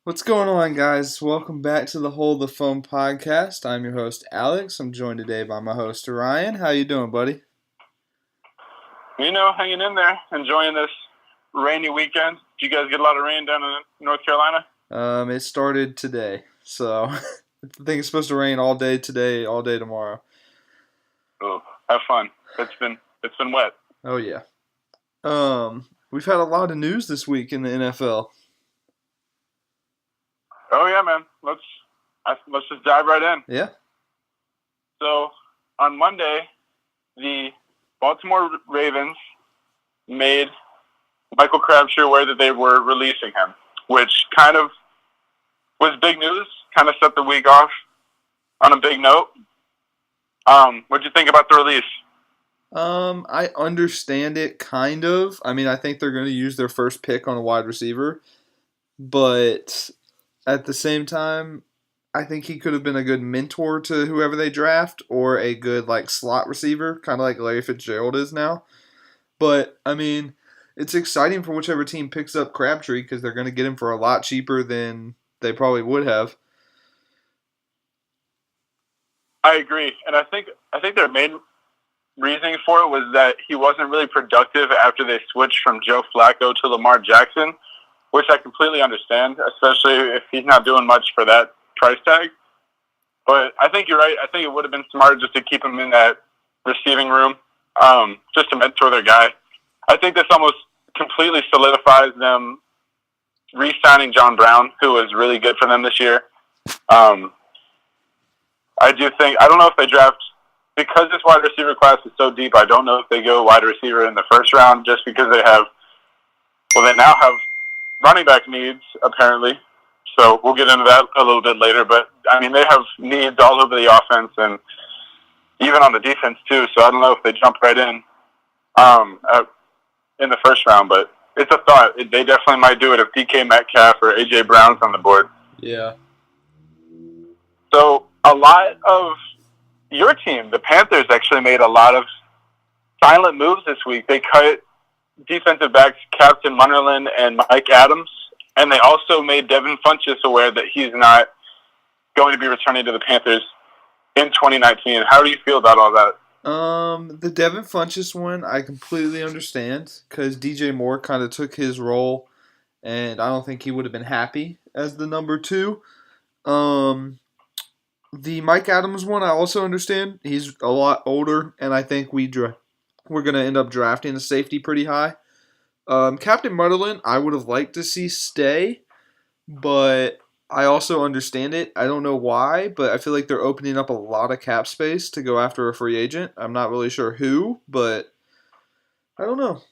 What's going on, guys? Welcome back to the Hold the Phone podcast. I'm your host, Alex. I'm joined today by my host, Ryan. How you doing, buddy? Hanging in there, enjoying this rainy weekend. Did you guys get a lot of rain down in North Carolina? It started today, so I think it's supposed to rain all day today, all day tomorrow. Oh, have fun. It's been wet. Oh yeah. We've had a lot of news this week in the NFL. Oh yeah, man. Let's just dive right in. Yeah. So on Monday, the Baltimore Ravens made Michael Crabtree aware that they were releasing him, which kind of was big news. Kind of set the week off on a big note. What'd you think about the release? I understand it, kind of. I mean, I think they're going to use their first pick on a wide receiver, but at the same time, I think he could have been a good mentor to whoever they draft or a good slot receiver, kind of like Larry Fitzgerald is now. But, I mean, it's exciting for whichever team picks up Crabtree because they're going to get him for a lot cheaper than they probably would have. I agree. And I think their main reasoning for it was that he wasn't really productive after they switched from Joe Flacco to Lamar Jackson, which I completely understand, especially if he's not doing much for that price tag. But I think you're right. I think it would have been smarter just to keep him in that receiving room, just to mentor their guy. I think this almost completely solidifies them re-signing John Brown, who was really good for them this year. I don't know if they draft, because this wide receiver class is so deep, I don't know if they go wide receiver in the first round just because they now have running back needs, apparently. So we'll get into that a little bit later. But, I mean, they have needs all over the offense and even on the defense, too. So I don't know if they jump right in the first round. But it's a thought. They definitely might do it if DK Metcalf or A.J. Brown's on the board. Yeah. So a lot of your team, the Panthers, actually made a lot of silent moves this week. They cut defensive backs Captain Munnerlyn and Mike Adams, and they also made Devin Funchess aware that he's not going to be returning to the Panthers in 2019. How do you feel about all that? The Devin Funchess one, I completely understand because DJ Moore kind of took his role, and I don't think he would have been happy as the number 2. The Mike Adams one, I also understand. He's a lot older, and I think we're going to end up drafting a safety pretty high. Captain Munnerlyn, I would have liked to see stay, but I also understand it. I don't know why, but I feel like they're opening up a lot of cap space to go after a free agent. I'm not really sure who, but I don't know.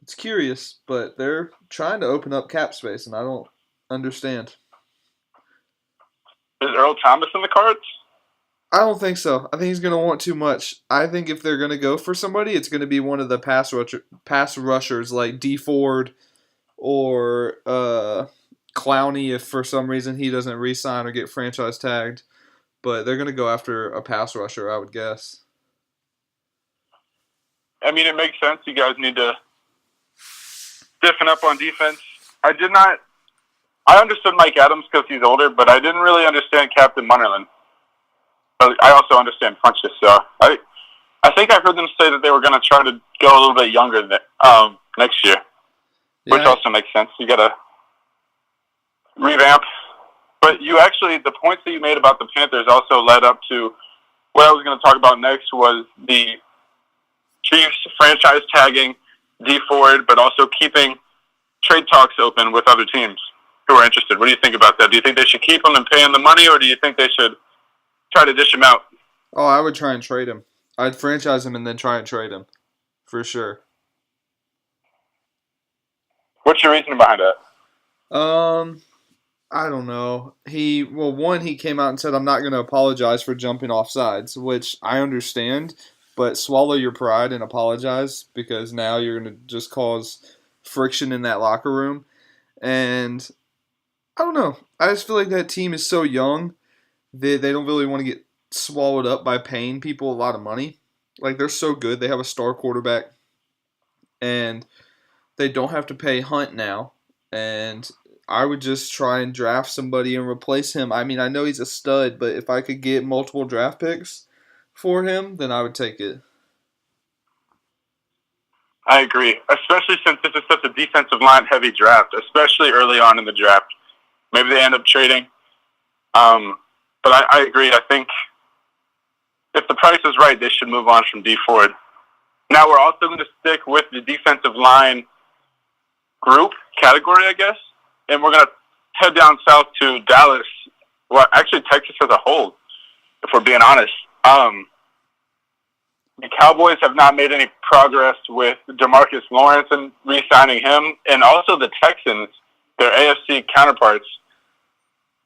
It's curious, but they're trying to open up cap space, and I don't understand. Is Earl Thomas in the cards? I don't think so. I think he's going to want too much. I think if they're going to go for somebody, it's going to be one of the pass rushers like D Ford or Clowney if for some reason he doesn't re-sign or get franchise tagged. But they're going to go after a pass rusher, I would guess. I mean, it makes sense. You guys need to stiffen up on defense. I understood Mike Adams because he's older, but I didn't really understand Captain Munnerlyn. I also understand Funchess, so I think I heard them say that they were going to try to go a little bit younger next year, which also makes sense. You got to revamp. But the points that you made about the Panthers also led up to what I was going to talk about next was the Chiefs franchise tagging D Ford, but also keeping trade talks open with other teams who are interested. What do you think about that? Do you think they should keep him and pay him the money, or do you think they should try to dish him out? Oh, I would try and trade him. I'd franchise him and then try and trade him, for sure. What's your reasoning behind that? I don't know. He came out and said, I'm not going to apologize for jumping off sides, which I understand, but swallow your pride and apologize because now you're going to just cause friction in that locker room. And I don't know. I just feel like that team is so young they don't really want to get swallowed up by paying people a lot of money. Like, they're so good. They have a star quarterback, and they don't have to pay Hunt now. And I would just try and draft somebody and replace him. I mean, I know he's a stud, but if I could get multiple draft picks for him, then I would take it. I agree, especially since this is such a defensive line heavy draft, especially early on in the draft. Maybe they end up trading. But I agree. I think if the price is right, they should move on from D Ford. Now we're also going to stick with the defensive line group category, I guess, and we're going to head down south to Dallas. Well, actually, Texas as a whole, if we're being honest. The Cowboys have not made any progress with DeMarcus Lawrence and re-signing him, and also the Texans, their AFC counterparts,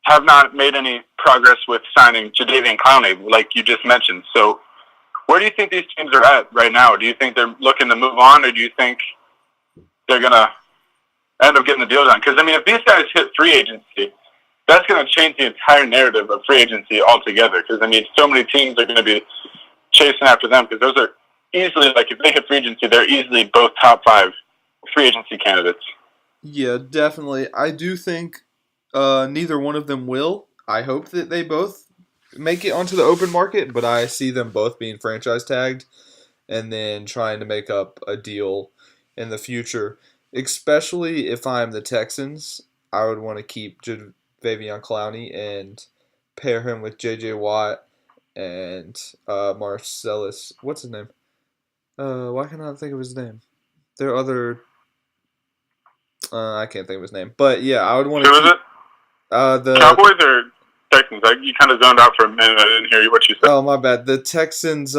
have not made any progress with signing Jadeveon Clowney, like you just mentioned. So where do you think these teams are at right now? Do you think they're looking to move on, or do you think they're going to end up getting the deal done? Because, I mean, if these guys hit free agency, that's going to change the entire narrative of free agency altogether. Because, I mean, so many teams are going to be chasing after them, because those are easily, like, if they hit free agency, they're easily both top 5 free agency candidates. Yeah, definitely. I do think neither one of them will. I hope that they both make it onto the open market, but I see them both being franchise tagged and then trying to make up a deal in the future. Especially if I'm the Texans, I would want to keep Jadeveon Clowney and pair him with J.J. Watt and Marcellus. What's his name? Why can't I think of his name? There are other. I can't think of his name, but yeah, I would want to. Who is it? The Cowboys or Texans? You kind of zoned out for a minute. I didn't hear what you said. Oh, my bad. The Texans,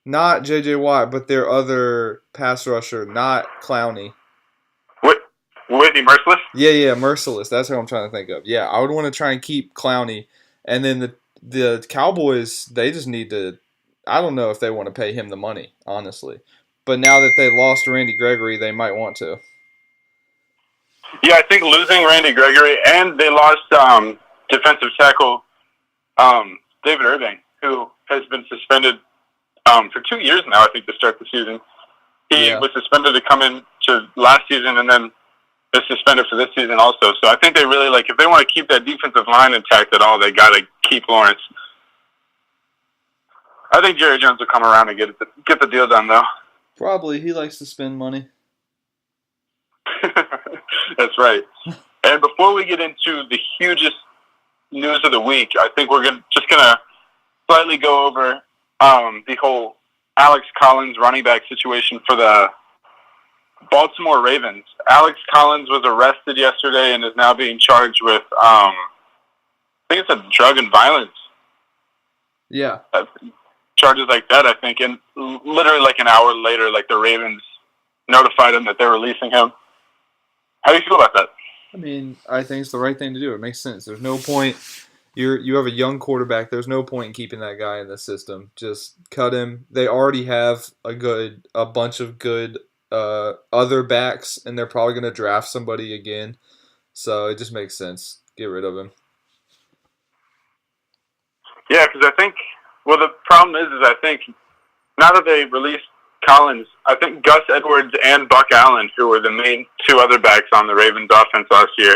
not J.J. Watt, but their other pass rusher, not Clowney. Whitney Merciless? Yeah, Merciless. That's what I'm trying to think of. Yeah, I would want to try and keep Clowney, and then the Cowboys, they just need to. I don't know if they want to pay him the money, honestly, but now that they lost Randy Gregory, they might want to. Yeah, I think losing Randy Gregory, and they lost defensive tackle David Irving, who has been suspended for 2 years now, I think, to start the season. He was suspended to come in to last season, and then is suspended for this season also. So I think they really, if they want to keep that defensive line intact at all, they got to keep Lawrence. I think Jerry Jones will come around and get the deal done, though. Probably. He likes to spend money. That's right. And before we get into the hugest news of the week, I think we're just going to slightly go over the whole Alex Collins running back situation for the Baltimore Ravens. Alex Collins was arrested yesterday and is now being charged with, I think it's a drug and violence. Yeah. Charges like that, I think. And literally an hour later, the Ravens notified him that they're releasing him. How do you feel about that? I mean, I think it's the right thing to do. It makes sense. There's no point. You have a young quarterback. There's no point in keeping that guy in the system. Just cut him. They already have a bunch of good other backs, and they're probably going to draft somebody again. So it just makes sense. Get rid of him. Yeah, because I think, the problem is I think now that they released Collins, I think Gus Edwards and Buck Allen, who were the main 2 other backs on the Ravens offense last year,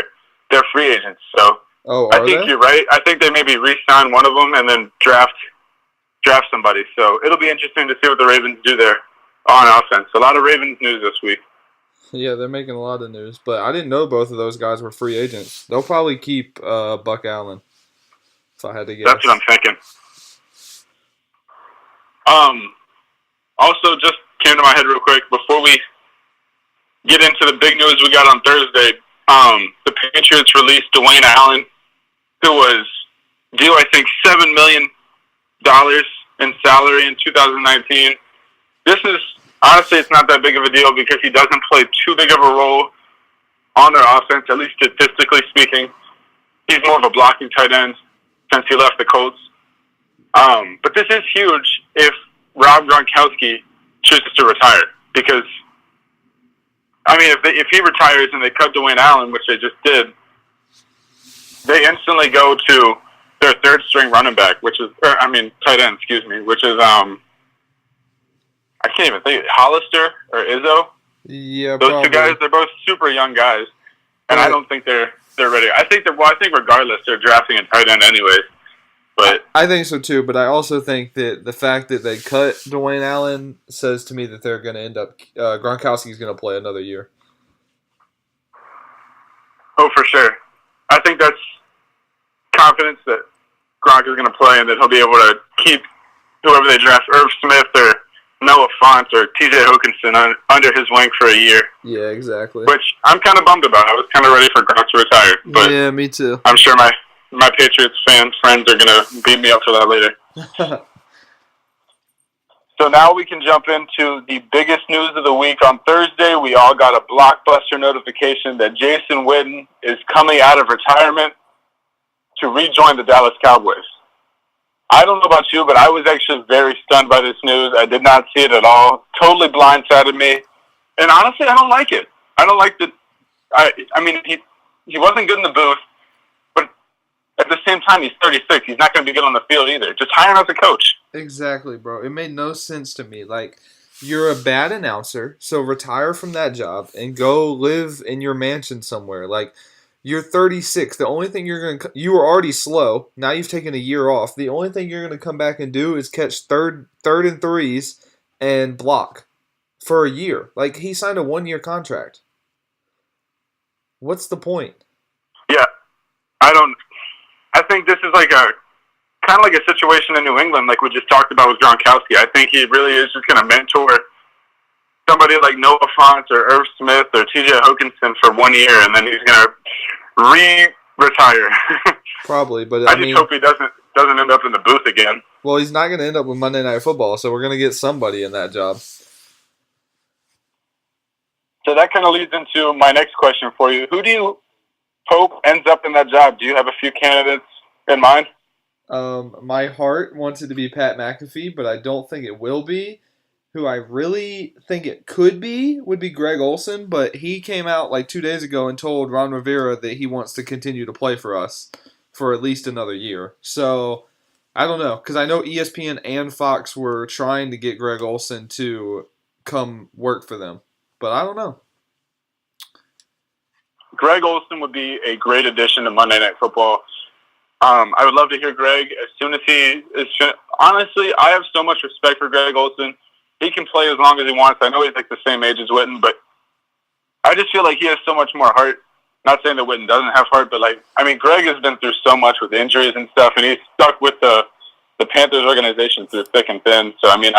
they're free agents. So I think you're right. I think they maybe re-sign one of them and then draft somebody. So it'll be interesting to see what the Ravens do there on offense. A lot of Ravens news this week. Yeah, they're making a lot of news. But I didn't know both of those guys were free agents. They'll probably keep Buck Allen, if I had to guess. That's what I'm thinking. Also, just came to my head real quick before we get into the big news we got on Thursday. The Patriots released Dwayne Allen, who was due, I think, $7 million in salary in 2019. This is, honestly, it's not that big of a deal because he doesn't play too big of a role on their offense, at least statistically speaking. He's more of a blocking tight end since he left the Colts. But this is huge if Rob Gronkowski chooses to retire, because, I mean, if he retires and they cut Dwayne Allen, which they just did, they instantly go to their third string running back, tight end, excuse me, which is I can't even think. Hollister or Izzo. Yeah, Those probably. two guys, they're both super young guys, and I don't think they're ready. I think regardless they're drafting a tight end anyways. But I think so too, but I also think that the fact that they cut Dwayne Allen says to me that they're going to end up Gronkowski's going to play another year. oh, for sure, I think that's confidence that Gronk is going to play and that he'll be able to keep whoever they draft, Irv Smith or Noah Fant or T.J. Hockenson under his wing for a year. Yeah, exactly. Which I'm kind of bummed about. I was kind of ready for Gronk to retire, but yeah, me too. I'm sure my Patriots fan friends are going to beat me up for that later. So now we can jump into the biggest news of the week. On Thursday, we all got a blockbuster notification that Jason Witten is coming out of retirement to rejoin the Dallas Cowboys. I don't know about you, but I was actually very stunned by this news. I did not see it at all. Totally blindsided me. And honestly, I don't like it. I don't like that. I mean, he wasn't good in the booth, but at the same time, he's 36. He's not going to be good on the field either. Just hire him as a coach. Exactly, bro. It made no sense to me. Like, you're a bad announcer, so retire from that job and go live in your mansion somewhere. Like, you're 36. The only thing you were already slow. Now you've taken a year off. The only thing you're going to come back and do is catch third and threes and block for a year. Like, he signed a 1-year contract. What's the point? Yeah. I think this is like kind of like a situation in New England, like we just talked about with Gronkowski. I think he really is just going to mentor somebody like Noah Fant or Irv Smith or T.J. Hockenson for 1 year, and then he's going to retire. Probably, but I just hope he doesn't end up in the booth again. Well, he's not going to end up with Monday Night Football, so we're going to get somebody in that job. So that kind of leads into my next question for you. Who do you hope ends up in that job? Do you have a few candidates in mind? My heart wants it to be Pat McAfee, but I don't think it will be. Who I really think it could be would be Greg Olson, but he came out like 2 days ago and told Ron Rivera that he wants to continue to play for us for at least another year. So, I don't know, because I know ESPN and Fox were trying to get Greg Olson to come work for them, but I don't know. Greg Olson would be a great addition to Monday Night Football. I would love to hear Greg as soon as he is. Honestly, I have so much respect for Greg Olson. He can play as long as he wants. I know he's like the same age as Witten, but I just feel like he has so much more heart. Not saying that Witten doesn't have heart, but Greg has been through so much with injuries and stuff, and he's stuck with the Panthers organization through thick and thin. So he's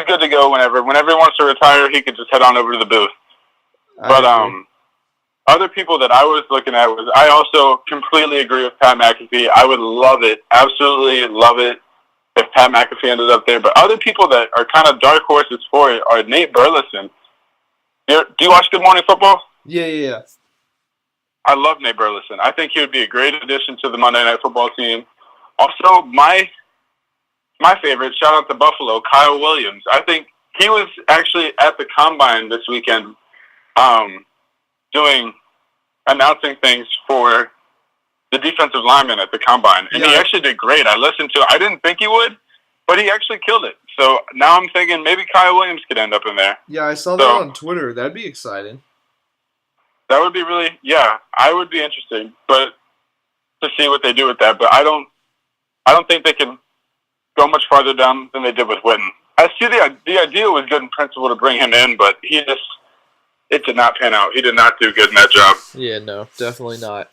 good to go whenever he wants to retire. He could just head on over to the booth. Other people that I was looking at I also completely agree with Pat McAfee. I would love it, absolutely love it, if Pat McAfee ended up there. But other people that are kind of dark horses for it are Nate Burleson. Do you watch Good Morning Football? Yeah. I love Nate Burleson. I think he would be a great addition to the Monday Night Football team. Also, my favorite, shout out to Buffalo, Kyle Williams. I think he was actually at the Combine this weekend announcing things for the defensive lineman at the Combine. And he actually did great. I listened to it. I didn't think he would, but he actually killed it. So now I'm thinking maybe Kyle Williams could end up in there. Yeah, I saw that on Twitter. That'd be exciting. That would be really, I would be interested, but to see what they do with that. But I don't think they can go much farther down than they did with Witten. I see the idea was good in principle to bring him in, but it did not pan out. He did not do good in that job. Yeah, no, definitely not.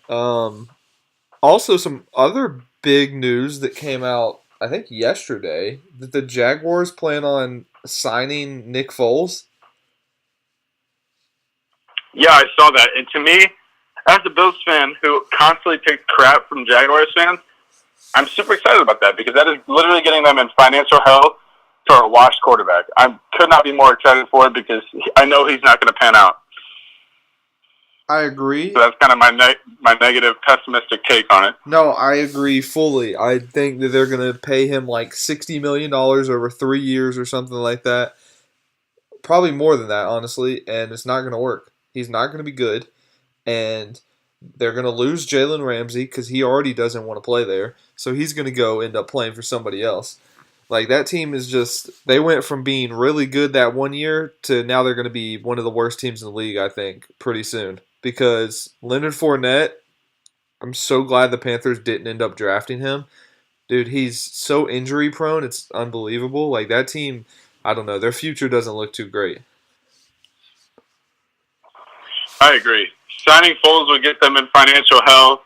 Also, some other big news that came out, I think yesterday, that the Jaguars plan on signing Nick Foles. Yeah, I saw that. And to me, as a Bills fan who constantly takes crap from Jaguars fans, I'm super excited about that because that is literally getting them in financial hell for a washed quarterback. I could not be more excited for it because I know he's not going to pan out. I agree. So that's kind of my negative, pessimistic take on it. No, I agree fully. I think that they're going to pay him like $60 million over 3 years or something like that. Probably more than that, honestly, and it's not going to work. He's not going to be good. And They're going to lose Jalen Ramsey because he already doesn't want to play there. So he's going to go end up playing for somebody else. Like, that team is just, they went from being really good that one year to now they're going to be one of the worst teams in the league, I think, pretty soon. Because Leonard Fournette, I'm so glad the Panthers didn't end up drafting him. Dude, he's so injury prone, it's unbelievable. Like, that team, I don't know, their future doesn't look too great. I agree. Signing Foles would get them in financial hell.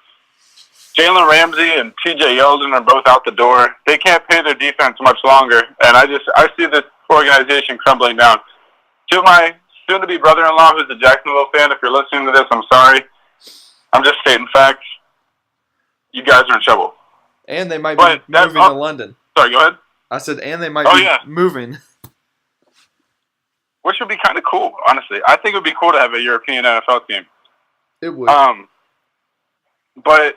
Jalen Ramsey and T.J. Yeldon are both out the door. They can't pay their defense much longer, and I see this organization crumbling down. To my soon-to-be brother-in-law, who's a Jacksonville fan, if you're listening to this, I'm sorry. I'm just stating facts. You guys are in trouble. And they might be moving to London. Sorry, go ahead. I said, and they might be moving. Which would be kind of cool, honestly. I think it would be cool to have a European NFL team. It would. But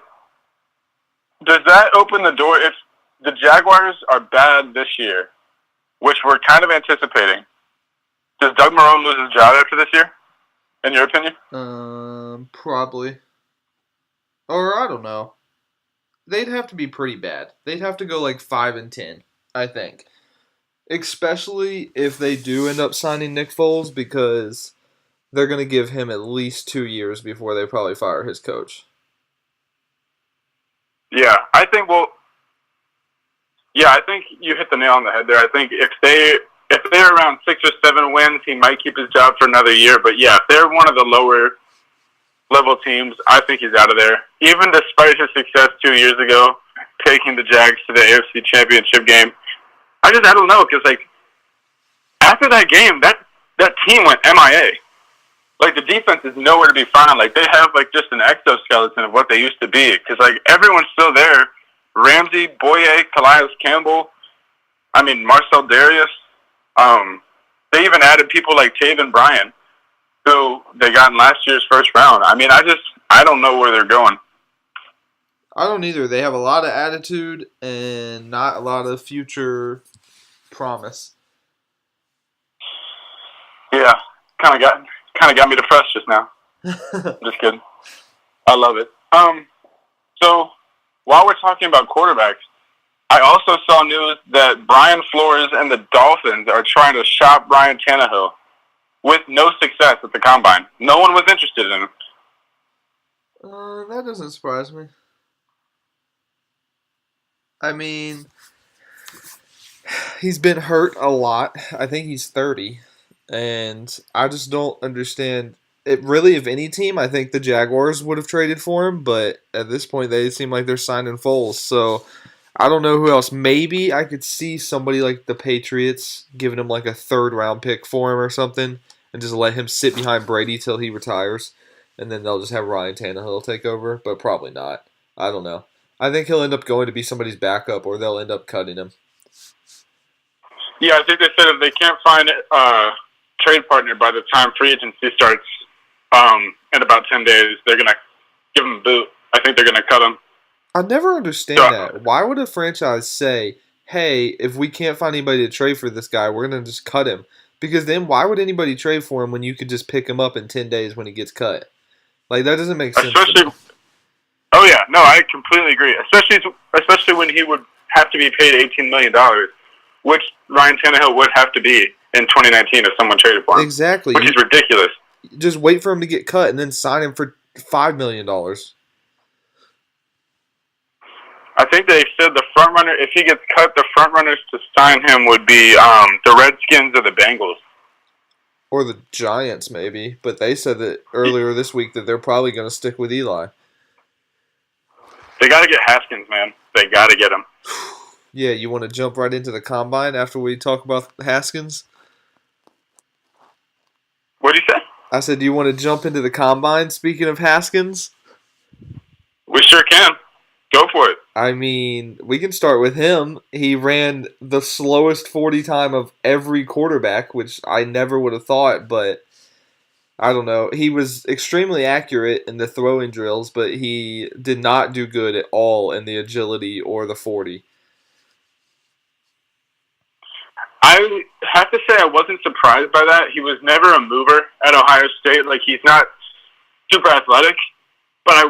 does that open the door? If the Jaguars are bad this year, which we're kind of anticipating, does Doug Marrone lose his job after this year, in your opinion? Probably. Or I don't know. They'd have to be pretty bad. They'd have to go like 5-10, I think. Especially if they do end up signing Nick Foles, because they're going to give him at least 2 years before they probably fire his coach. Yeah, I think you hit the nail on the head there. I think if they're around 6 or 7 wins, he might keep his job for another year. But yeah, if they're one of the lower level teams, I think he's out of there. Even despite his success 2 years ago, taking the Jags to the AFC Championship game, I don't know, because like after that game, that team went MIA. Like, the defense is nowhere to be found. Like, they have like just an exoskeleton of what they used to be. Because like everyone's still there. Ramsey, Boye, Calais Campbell. I mean, Marcel Darius. They even added people like Taven Bryan, who they got in last year's first round. I mean, I don't know where they're going. I don't either. They have a lot of attitude and not a lot of future promise. Yeah, kind of got me depressed just now. Just kidding. I love it. So while we're talking about quarterbacks, I also saw news that Brian Flores and the Dolphins are trying to shop Ryan Tannehill with no success at the Combine. No one was interested in him. That doesn't surprise me. I mean, he's been hurt a lot. I think he's 30. And I just don't understand. It really, if any team, I think the Jaguars would have traded for him. But at this point, they seem like they're signing Foles. So I don't know who else. Maybe I could see somebody like the Patriots giving him like a 3rd-round pick for him or something. And just let him sit behind Brady till he retires. And then they'll just have Ryan Tannehill take over. But probably not. I don't know. I think he'll end up going to be somebody's backup, or they'll end up cutting him. Yeah, I think they said if they can't find a trade partner by the time free agency starts in about 10 days, they're going to give him a boot. I think they're going to cut him. I never understand that. Why would a franchise say, hey, if we can't find anybody to trade for this guy, we're going to just cut him? Because then why would anybody trade for him when you could just pick him up in 10 days when he gets cut? Like, that doesn't make sense to me. Oh, yeah. No, I completely agree. Especially when he would have to be paid $18 million, which Ryan Tannehill would have to be in 2019 if someone traded for him. Exactly. Which is ridiculous. Just wait for him to get cut and then sign him for $5 million. I think they said the front runner, if he gets cut, the front runners to sign him would be the Redskins or the Bengals. Or the Giants, maybe. But they said that earlier this week that they're probably going to stick with Eli. They got to get Haskins, man. They got to get him. Yeah, you want to jump right into the Combine after we talk about Haskins? What did you say? I said, do you want to jump into the Combine, speaking of Haskins? We sure can. Go for it. I mean, we can start with him. He ran the slowest 40 time of every quarterback, which I never would have thought, but I don't know. He was extremely accurate in the throwing drills, but he did not do good at all in the agility or the 40. I have to say I wasn't surprised by that. He was never a mover at Ohio State. Like, he's not super athletic, But I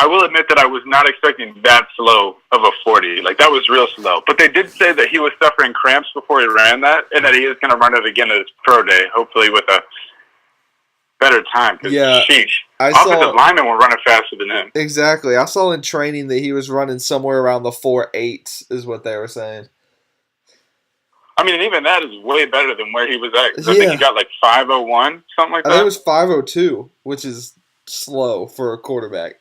will admit that I was not expecting that slow of a 40. Like, that was real slow. But they did say that he was suffering cramps before he ran that, and that he is going to run it again at his pro day, hopefully with a better time. Because, sheesh. Offensive linemen were running faster than him. Exactly. I saw in training that he was running somewhere around the 4.8 is what they were saying. I mean, and even that is way better than where he was at. I think he got like 5.01, something like that. I think it was 5.02, which is slow for a quarterback.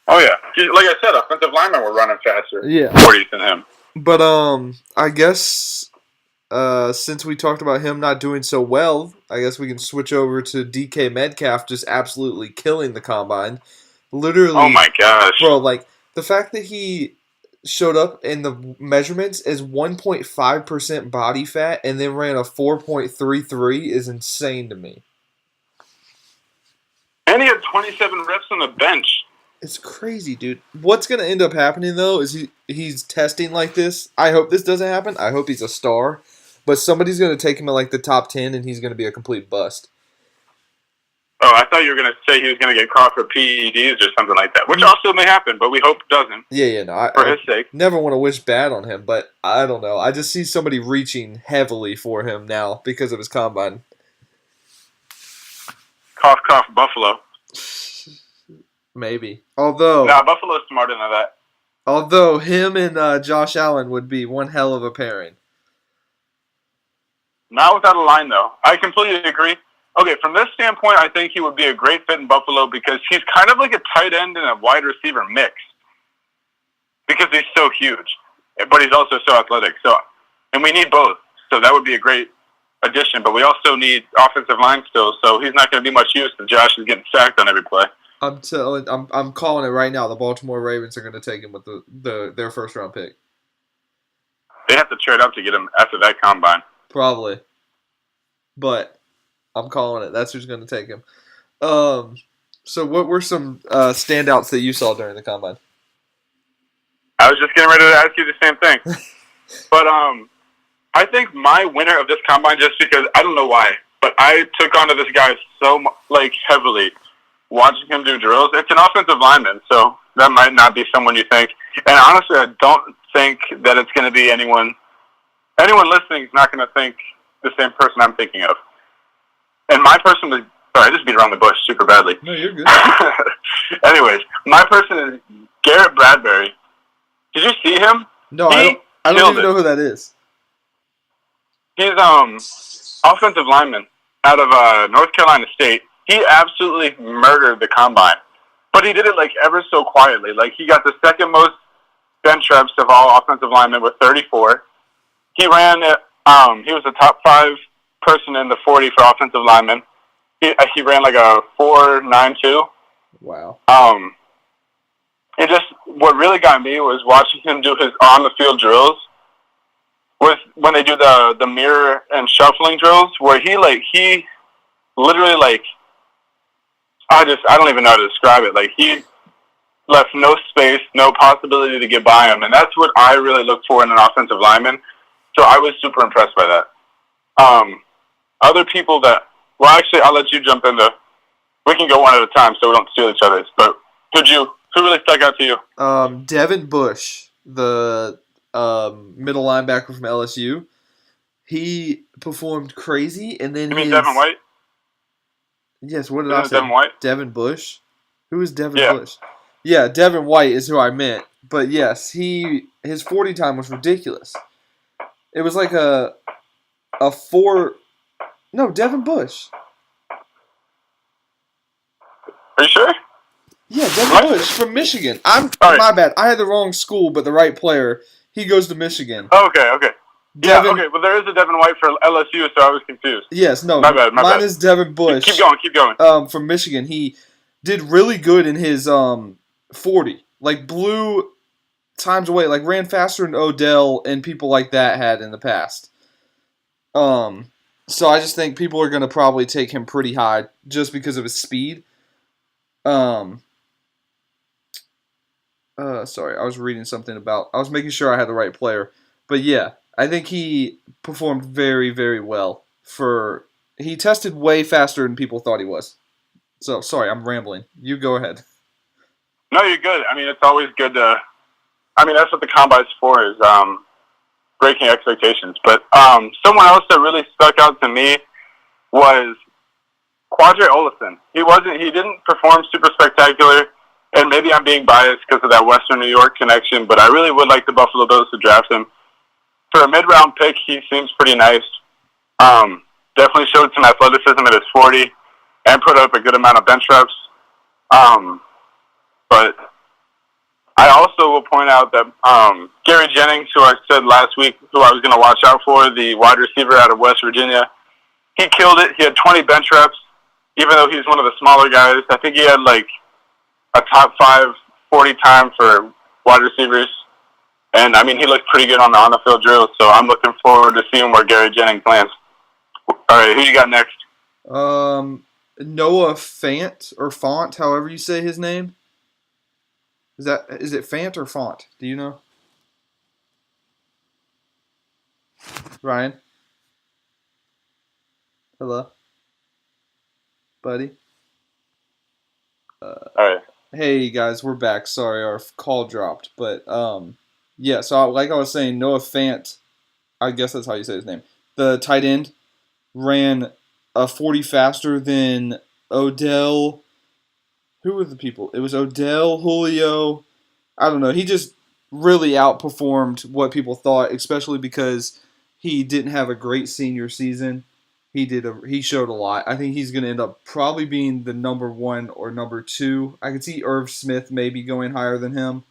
Oh, yeah. Like I said, offensive linemen were running faster. Yeah. 40s than him. But, I guess, since we talked about him not doing so well, I guess we can switch over to DK Metcalf just absolutely killing the combine. Literally. Oh, my gosh. Bro, like, the fact that he showed up in the measurements as 1.5% body fat and then ran a 4.33 is insane to me. And he had 27 reps on the bench. It's crazy, dude. What's going to end up happening, though, is he's testing like this. I hope this doesn't happen. I hope he's a star. But somebody's going to take him in, like, the top 10, and he's going to be a complete bust. Oh, I thought you were going to say he was going to get caught for PEDs or something like that, which also may happen, but we hope it doesn't. Yeah, no. For his sake. Never want to wish bad on him, but I don't know. I just see somebody reaching heavily for him now because of his combine. Cough, cough, Buffalo. Maybe. Although... Nah, Buffalo's smarter than that. Although him and Josh Allen would be one hell of a pairing. Not without a line, though. I completely agree. Okay, from this standpoint, I think he would be a great fit in Buffalo because he's kind of like a tight end and a wide receiver mix. Because he's so huge, but he's also so athletic. And we need both. So that would be a great addition. But we also need offensive line still, so he's not going to be much use if Josh is getting sacked on every play. I'm calling it right now. The Baltimore Ravens are going to take him with their first round pick. They have to trade up to get him after that combine. Probably. But I'm calling it. That's who's going to take him. So what were some standouts that you saw during the combine? I was just getting ready to ask you the same thing. But I think my winner of this combine, just because, I don't know why, but I took onto this guy so heavily watching him do drills. It's an offensive lineman, so that might not be someone you think. And honestly, I don't think that it's going to be anyone listening is not going to think the same person I'm thinking of. And my person was... Sorry, I just beat around the bush super badly. No, you're good. Anyways, my person is Garrett Bradbury. Did you see him? No, I don't even know who that is. He's offensive lineman out of North Carolina State. He absolutely murdered the combine. But he did it ever so quietly. He got the second most bench reps of all offensive linemen with 34. He ran he was the top 5 person in the 40 for offensive linemen. He ran a 4.92. Wow. And just what really got me was watching him do his on the field drills. Was when they do the mirror and shuffling drills, where he literally I don't even know how to describe it. He left no space, no possibility to get by him, and that's what I really look for in an offensive lineman. So I was super impressed by that. Other people that, well, actually, I'll let you jump into. We can go one at a time so we don't steal each other's. But who really stuck out to you? Devin Bush, the middle linebacker from LSU. He performed crazy, and then you mean Devin White? Yes. What did I say? Devin White. Devin Bush. Who is Devin Bush? Yeah, Devin White is who I meant. But yes, his 40 time was ridiculous. It was like a 4. No, Devin Bush. Are you sure? Yeah, Devin Bush from Michigan. My bad. I had the wrong school, but the right player. He goes to Michigan. Okay. Devin, yeah, okay. Well, there is a Devin White for LSU, so I was confused. Yes, no. My bad. Mine is Devin Bush. Keep going. From Michigan. He did really good in his 40. Blew times away. Ran faster than Odell and people like that had in the past. So I just think people are going to probably take him pretty high just because of his speed. Sorry, I was reading something about... I was making sure I had the right player. But yeah, I think he performed very, very well. He tested way faster than people thought he was. So, sorry, I'm rambling. You go ahead. No, you're good. I mean, it's always good to. I mean, that's what the combine's for, is breaking expectations. But someone else that really stuck out to me was Quadre Olison. He didn't perform super spectacular, and maybe I'm being biased because of that Western New York connection, but I really would like the Buffalo Bills to draft him. For a mid-round pick, he seems pretty nice. Definitely showed some athleticism at his 40 and put up a good amount of bench reps. But I also will point out that Gary Jennings, who I said last week, who I was going to watch out for, the wide receiver out of West Virginia, he killed it. He had 20 bench reps, even though he's one of the smaller guys. I think he had like a top 5 40 time for wide receivers. And, I mean, he looked pretty good on the field drills, so I'm looking forward to seeing where Gary Jennings lands. All right, who you got next? Noah Fant, or Font, however you say his name. Is it Fant or Font? Do you know? Ryan? Hello? Buddy? All right. Hey, guys, we're back. Sorry, our call dropped. But, yeah, so like I was saying, Noah Fant, I guess that's how you say his name, the tight end, ran a 40 faster than Odell. Who were the people? It was Odell, Julio. I don't know. He just really outperformed what people thought, especially because he didn't have a great senior season. He showed a lot. I think he's going to end up probably being the number 1 or number 2. I could see Irv Smith maybe going higher than him,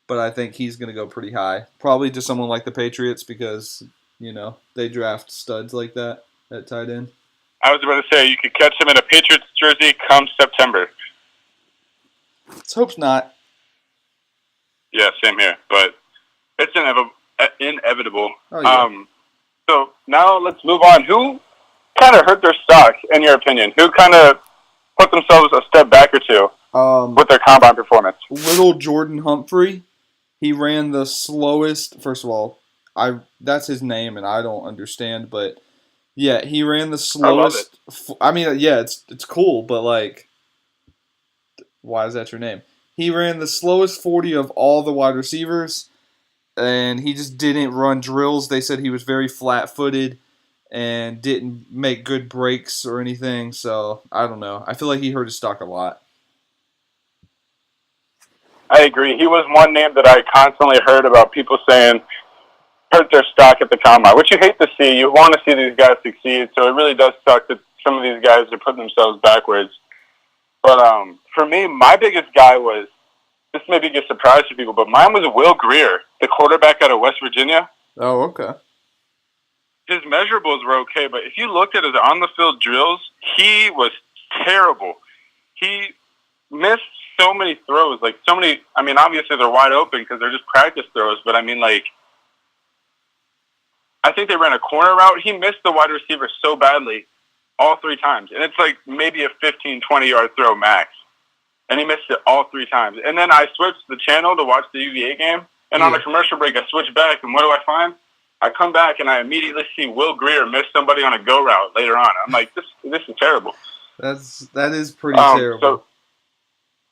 but I think he's going to go pretty high. Probably to someone like the Patriots because, they draft studs like that at tight end. I was about to say, you could catch him in a Patriots jersey come September. Let's hope not. Yeah, same here. But it's inevitable. Oh, yeah. So now let's move on. Who kind of hurt their stock, in your opinion? Who kind of put themselves a step back or two with their combine performance? Little Jordan Humphrey. He ran the slowest. First of all, that's his name, and I don't understand. But, yeah, he ran the slowest. I mean, yeah, it's cool, but, like, why is that your name? He ran the slowest 40 of all the wide receivers, and he just didn't run drills. They said he was very flat-footed and didn't make good breaks or anything, so I don't know. I feel like he hurt his stock a lot. I agree. He was one name that I constantly heard about people saying hurt their stock at the combine, which you hate to see. You want to see these guys succeed, so it really does suck that some of these guys are putting themselves backwards. But for me, my biggest guy was, this may be a surprise to people, but mine was Will Grier, the quarterback out of West Virginia. Oh, okay. His measurables were okay, but if you looked at his on-the-field drills, he was terrible. He missed so many throws, I mean, obviously they're wide open because they're just practice throws, but I mean, like, I think they ran a corner route. He missed the wide receiver so badly all 3 times. And it's like maybe a 15, 20-yard throw max. And he missed it all 3 times. And then I switched the channel to watch the UVA game. And on a commercial break, I switched back. And what do I find? I come back and I immediately see Will Grier miss somebody on a go route later on. I'm like, this is terrible. That is pretty terrible. So,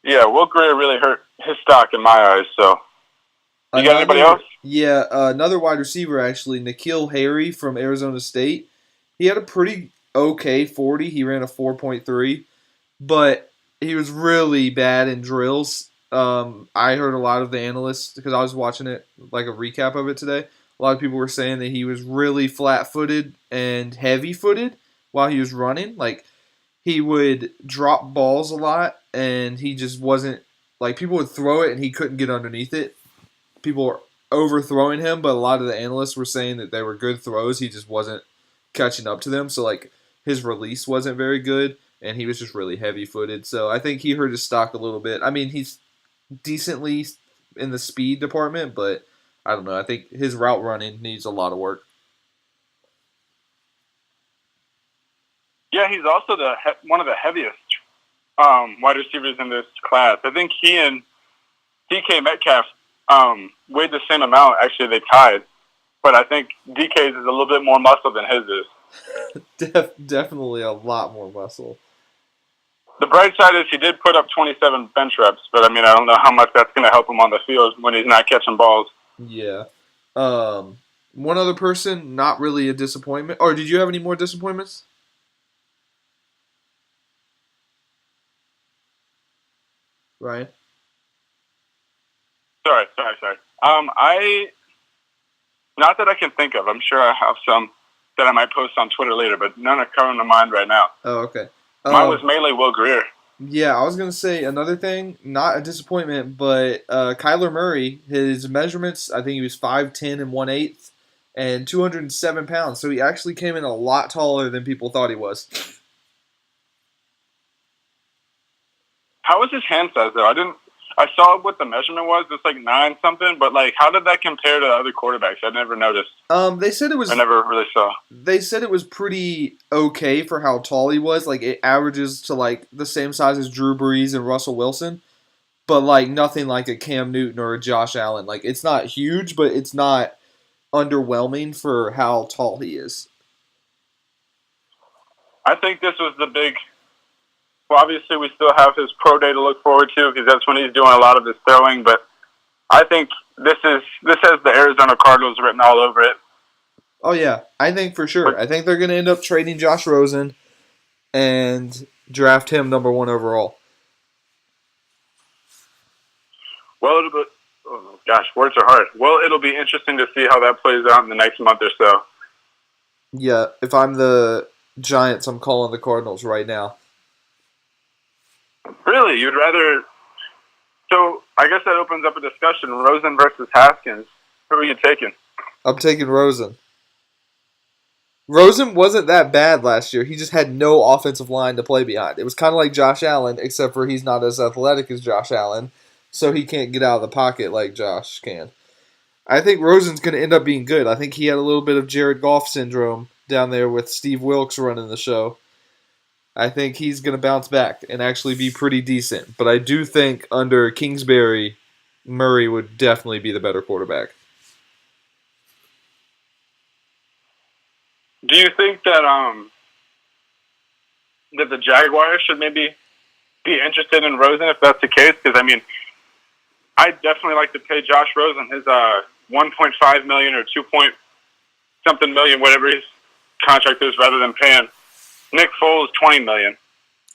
yeah, Will Grier really hurt his stock in my eyes. So, you got anybody else? Yeah, another wide receiver, actually, N'Keal Harry from Arizona State. He had a pretty okay 40. He ran a 4.3, but he was really bad in drills. I heard a lot of the analysts, because I was watching it, like a recap of it today, a lot of people were saying that he was really flat-footed and heavy-footed while he was running. Like, he would drop balls a lot, and he just wasn't, like, people would throw it, and he couldn't get underneath it. People were overthrowing him, but a lot of the analysts were saying that they were good throws. He just wasn't catching up to them. So, like, his release wasn't very good, and he was just really heavy-footed. So I think he hurt his stock a little bit. I mean, he's decently in the speed department, but I don't know. I think his route running needs a lot of work. Yeah, he's also one of the heaviest wide receivers in this class. I think he and DK Metcalf weighed the same amount. Actually, they tied. But I think DK's is a little bit more muscle than his is. Definitely a lot more muscle. The bright side is he did put up 27 bench reps, but I mean, I don't know how much that's going to help him on the field when he's not catching balls. Yeah. One other person, not really a disappointment. Or did you have any more disappointments? Ryan? Sorry. I not that I can think of. I'm sure I have some that I might post on Twitter later, but none are coming to mind right now. Oh, okay. Mine was mainly Will Greer. Yeah, I was going to say another thing, not a disappointment, but Kyler Murray, his measurements, I think he was 5'10 and 1/8 and 207 pounds. So he actually came in a lot taller than people thought he was. How was his hand size, though? I saw what the measurement was. It's like 9 something, but like, how did that compare to other quarterbacks? I never noticed. They said it was. I never really saw. They said it was pretty okay for how tall he was. Like it averages to like the same size as Drew Brees and Russell Wilson, but like nothing like a Cam Newton or a Josh Allen. Like it's not huge, but it's not underwhelming for how tall he is. I think this was the big. Well, obviously, we still have his pro day to look forward to because that's when he's doing a lot of his throwing. But I think this has the Arizona Cardinals written all over it. Oh yeah, I think for sure. I think they're going to end up trading Josh Rosen and draft him number 1 overall. Well, words are hard. Well, it'll be interesting to see how that plays out in the next month or so. Yeah, if I'm the Giants, I'm calling the Cardinals right now. Really? You'd rather... So, I guess that opens up a discussion. Rosen versus Haskins. Who are you taking? I'm taking Rosen. Rosen wasn't that bad last year. He just had no offensive line to play behind. It was kind of like Josh Allen, except for he's not as athletic as Josh Allen, so he can't get out of the pocket like Josh can. I think Rosen's going to end up being good. I think he had a little bit of Jared Goff syndrome down there with Steve Wilks running the show. I think he's going to bounce back and actually be pretty decent. But I do think under Kingsbury, Murray would definitely be the better quarterback. Do you think that that the Jaguars should maybe be interested in Rosen if that's the case? Because, I mean, I'd definitely like to pay Josh Rosen his $1.5 million or 2-point-something million, whatever his contract is, rather than paying Nick Foles $20 million.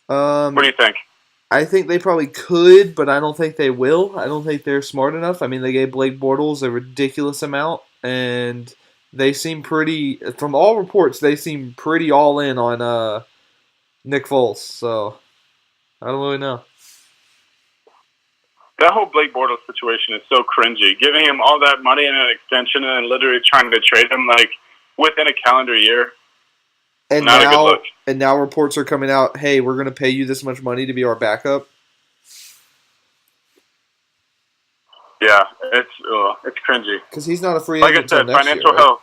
What do you think? I think they probably could, but I don't think they will. I don't think they're smart enough. I mean, they gave Blake Bortles a ridiculous amount, and they seem pretty, from all reports, they seem pretty all in on Nick Foles. So, I don't really know. That whole Blake Bortles situation is so cringy. Giving him all that money and an extension and literally trying to trade him like within a calendar year. And Not a good look. And now reports are coming out, hey, we're going to pay you this much money to be our backup. Yeah, it's cringy. Because he's not a free like agent. Like I said, financial year, right? health.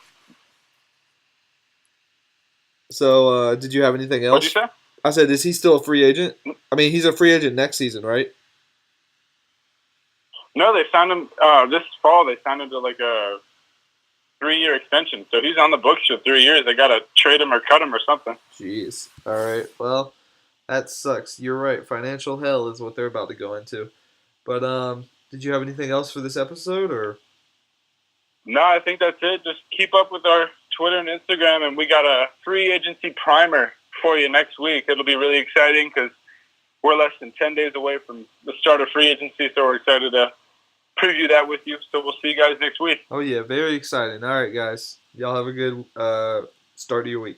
So, did you have anything else? What'd you say? I said, is he still a free agent? I mean, he's a free agent next season, right? No, they signed him this fall. They signed him to like a 3-year extension. So he's on the books for 3 years. They got to trade him or cut him or something. Jeez. All right. Well, that sucks. You're right. Financial hell is what they're about to go into. But did you have anything else for this episode, or? No, I think that's it. Just keep up with our Twitter and Instagram, and we got a free agency primer for you next week. It'll be really exciting because we're less than 10 days away from the start of free agency, so we're excited to preview that with you. So we'll see you guys next week. Oh, yeah. Very exciting. All right, guys. Y'all have a good start of your week.